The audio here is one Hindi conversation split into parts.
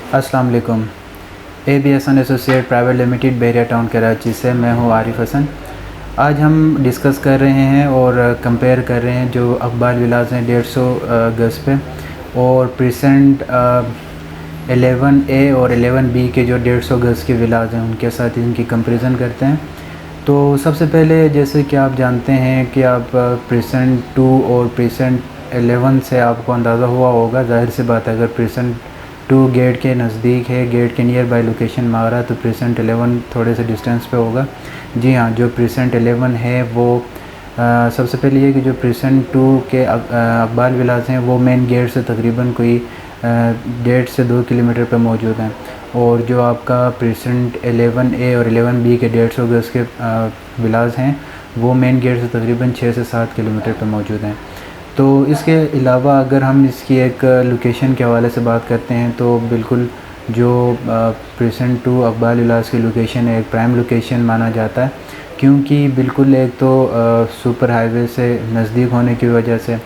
अस्सलाम वालेकुम। ABSN एसोसिएट प्राइवेट लिमिटेड बहरिया टाउन कराची से मैं हूँ आरिफ हसन। आज हम डिस्कस कर रहे हैं और कंपेयर कर रहे हैं जो अकबाल विलास हैं 150 गज़ पे और प्रेजेंट 11A और 11B के जो 150 गज़ के विलास हैं उनके साथ इनकी कंपैरिजन करते हैं। तो सबसे पहले जैसे कि आप जानते हैं कि आप प्रेजेंट 2 और प्रेजेंट 11 से आपको अंदाज़ा हुआ होगा, ज़ाहिर सी बात है अगर प्रेजेंट 2 गेट के नज़दीक है, गेट के नियर बाय लोकेशन में आ रहा है तो प्रेजेंट 11 थोड़े से डिस्टेंस पे होगा। जी हाँ, जो प्रेजेंट 11 है वो सबसे पहले ये कि जो प्रेजेंट 2 के अकबाल विलास हैं वो मेन गेट से तकरीबन कोई 1.5 से 2 किलोमीटर पे मौजूद हैं और जो आपका प्रेजेंट 11A और 11B के 150 गज़ के विलास हैं वो मेन गेट से तकरीबन 6 से 7 किलोमीटर पे मौजूद हैं। तो इसके अलावा अगर हम इसकी एक लोकेशन के हवाले से बात करते हैं तो बिल्कुल जो प्रेजेंट 2 अकबाल विलास की लोकेशन है एक प्राइम लोकेशन माना जाता है, क्योंकि बिल्कुल एक तो सुपर हाईवे से नज़दीक होने की वजह से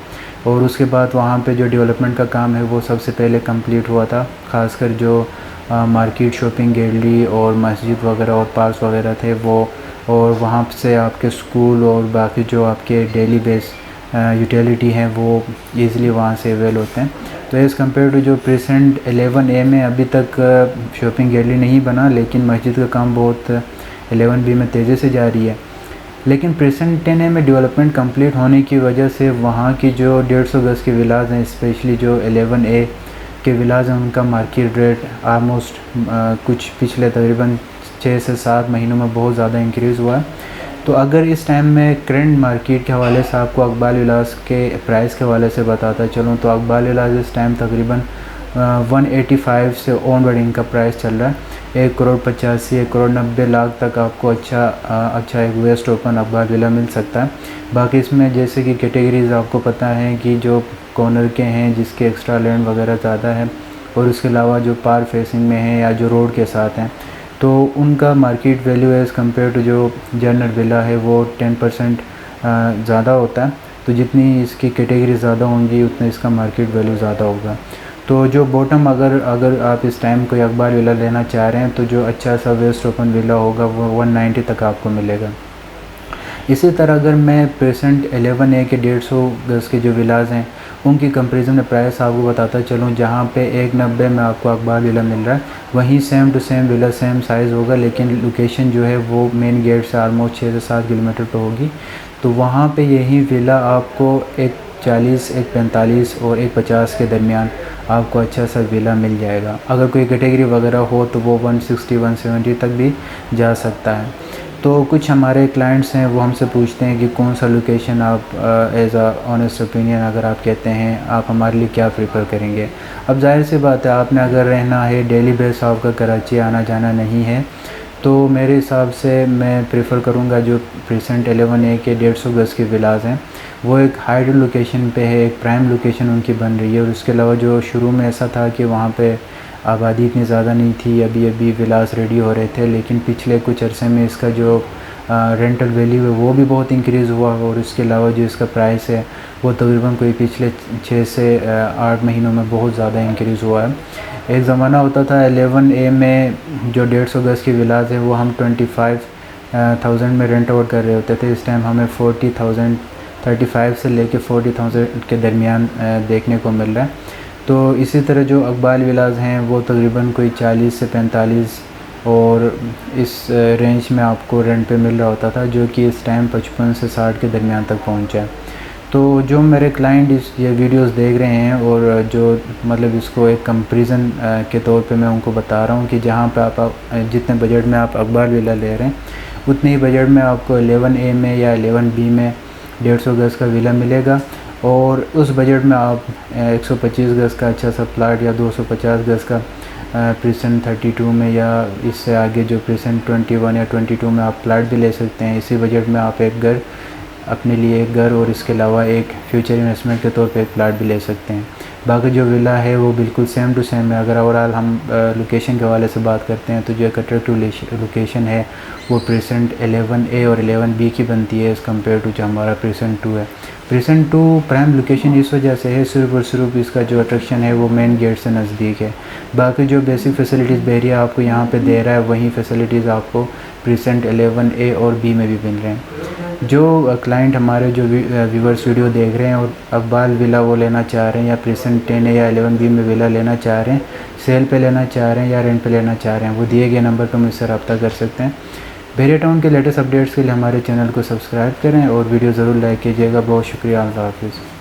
और उसके बाद वहाँ पे जो डेवलपमेंट का काम है वो सबसे पहले कंप्लीट हुआ था। ख़ासकर जो मार्केट, शॉपिंग गैलरी और मस्जिद वगैरह और पार्क्स वगैरह थे वो, और वहाँ से आपके स्कूल और बाकी जो आपके डेली बेस यूटिलिटी हैं वो ईज़िली वहाँ से अवेल होते हैं। तो एज़ कम्पेयर टू जो प्रेजेंट 11A में अभी तक शॉपिंग गैलरी नहीं बना, लेकिन मस्जिद का काम बहुत 11B में तेज़ी से जारी है। लेकिन प्रेजेंट 10A में डेवलपमेंट कंप्लीट होने की वजह से वहाँ की जो 150 गज़ के विलास हैं, स्पेशली जो 11A के विलास हैं, उनका मार्केट रेट आलमोस्ट कुछ पिछले तकरीबन 6 से 7 महीनों में बहुत ज़्यादा इंक्रीज़ हुआ है। तो अगर इस टाइम में करंट मार्केट के हवाले से आपको अकबाल विलास के प्राइस के हवाले से बताता चलूँ तो अकबाल विलास इस टाइम तकरीबन 185 से ऑनवर्ड इनका प्राइस चल रहा है। 1,85,00,000 1,90,00,000 तक आपको अच्छा एक वेस्ट ओपन अकबाल विला मिल सकता है। बाकी इसमें जैसे कि कैटेगरीज़ आपको पता है कि जो कॉर्नर के हैं जिसके एक्स्ट्रा लैंड वगैरह ज़्यादा है और उसके अलावा जो पार फेसिंग में है या जो रोड के साथ हैं तो उनका market value as compare to जो जनरल विला है वो 10% ज़्यादा होता है। तो जितनी इसकी कैटेगरी ज़्यादा होंगी उतना इसका मार्केट वैल्यू ज़्यादा होगा। तो जो बॉटम अगर आप इस टाइम कोई अकबाल विला लेना चाह रहे हैं तो जो अच्छा सा वेस्ट ओपन विला होगा वो 190 तक आपको मिलेगा। इसी तरह अगर मैं प्रेजेंट 11A के 150 गज़ के जो विलास हैं उनकी कंपैरिजन में प्राइस आपको बताता चलूँ, जहाँ पे 190 में आपको अकबाल विला मिल रहा है वहीं same to same villa same size होगा, लेकिन लोकेशन जो है वो मेन गेट से आलमोस्ट 6 से 7 किलोमीटर पर होगी। तो वहाँ पे यही विला आपको 140, 145 और 150 के दरमियान आपको अच्छा सा विला मिल जाएगा। अगर कोई कैटेगरी वगैरह हो तो वो 160, 170 तक भी जा सकता है। तो कुछ हमारे क्लाइंट्स हैं वो हमसे पूछते हैं कि कौन सा लोकेशन आप एज़ अ ऑनेस्ट ओपिनियन अगर आप कहते हैं आप हमारे लिए क्या प्रेफर करेंगे। अब जाहिर सी बात है आपने अगर रहना है डेली बेस आपका कराची आना जाना नहीं है तो मेरे हिसाब से मैं प्रेफर करूँगा जो प्रेजेंट 11A के 150 गज़ के विलास हैं वो एक हाइड लोकेशन पे है, एक प्राइम लोकेशन उनकी बन रही है। और उसके अलावा जो शुरू में ऐसा था कि वहाँ पे आबादी इतनी ज़्यादा नहीं थी, अभी अभी विलास रेडी हो रहे थे, लेकिन पिछले कुछ अरसे में इसका जो रेंटल वैल्यू है वो भी बहुत इंक्रीज़ हुआ और उसके अलावा जो इसका प्राइस है वो तकरीबन कोई पिछले 6 से 8 महीनों में बहुत ज़्यादा इंक्रीज़ हुआ है। एक ज़माना होता था 11A में जो 150 गज़ की विलास है वो हम 25,000 में रेंट आउट कर रहे होते थे। इस टाइम हमें 40,000, 35 से लेके 40,000 के दरमियान देखने को मिल रहा है। तो इसी तरह जो अकबाल विलास हैं वो तकरीबन कोई 40 से 45 और इस रेंज में आपको रेंट पे मिल रहा होता था, जो कि इस टाइम 55 से 60 के दरमियान तक पहुंचा है। तो जो मेरे क्लाइंट ये वीडियोस देख रहे हैं और जो मतलब इसको एक कंपैरिजन के तौर पे मैं उनको बता रहा हूँ कि जहाँ पे आप जितने बजट में आप अकबाल विला ले रहे हैं उतने ही बजट में आपको 11A में या 11B में 150 गज़ का विला मिलेगा और उस बजट में आप 125 गज़ का अच्छा सा प्लाट या 250 गज़ का प्रेजेंट 32 में या इससे आगे जो प्रेजेंट 21 या 22 में आप प्लाट भी ले सकते हैं। इसी बजट में आप एक घर अपने लिए एक घर और इसके अलावा एक फ्यूचर इन्वेस्टमेंट के तौर पे एक प्लाट भी ले सकते हैं। बाकी जो विला है वो बिल्कुल सेम टू सेम है। अगर ओवरऑल हम लोकेशन के हवाले से बात करते हैं तो जो एक अट्रैक्टिव लोकेशन है वो प्रेजेंट 11A और 11B की बनती है एज़ कम्पेयर टू जो हमारा प्रेजेंट 2 है। प्रेजेंट टू प्राइम लोकेशन इस वजह से है, सिर्फ और सिर्फ इसका जो अट्रैक्शन है वो मेन गेट से नज़दीक है। बाकी जो बेसिक फैसिलिटीज़ बहरिया आपको यहाँ पे दे रहा है वही फैसिलिटीज़ आपको प्रेजेंट 11A और B में भी मिल रहे हैं। जो क्लाइंट हमारे जो व्यूवर्स वीडियो देख रहे हैं और अकबाल विला वो लेना चाह रहे हैं या प्रेजेंट 10A या 11B में विला लेना चाह रहे हैं, सेल पे लेना चाह रहे हैं या रेंट पे लेना चाह रहे हैं, वो दिए गए नंबर पर मुझसे रब्ता कर सकते हैं। बहरिया टाउन के लेटेस्ट अपडेट्स के लिए हमारे चैनल को सब्सक्राइब करें और वीडियो ज़रूर लाइक कीजिएगा। बहुत शुक्रिया। अल्लाह हाफ़िज़।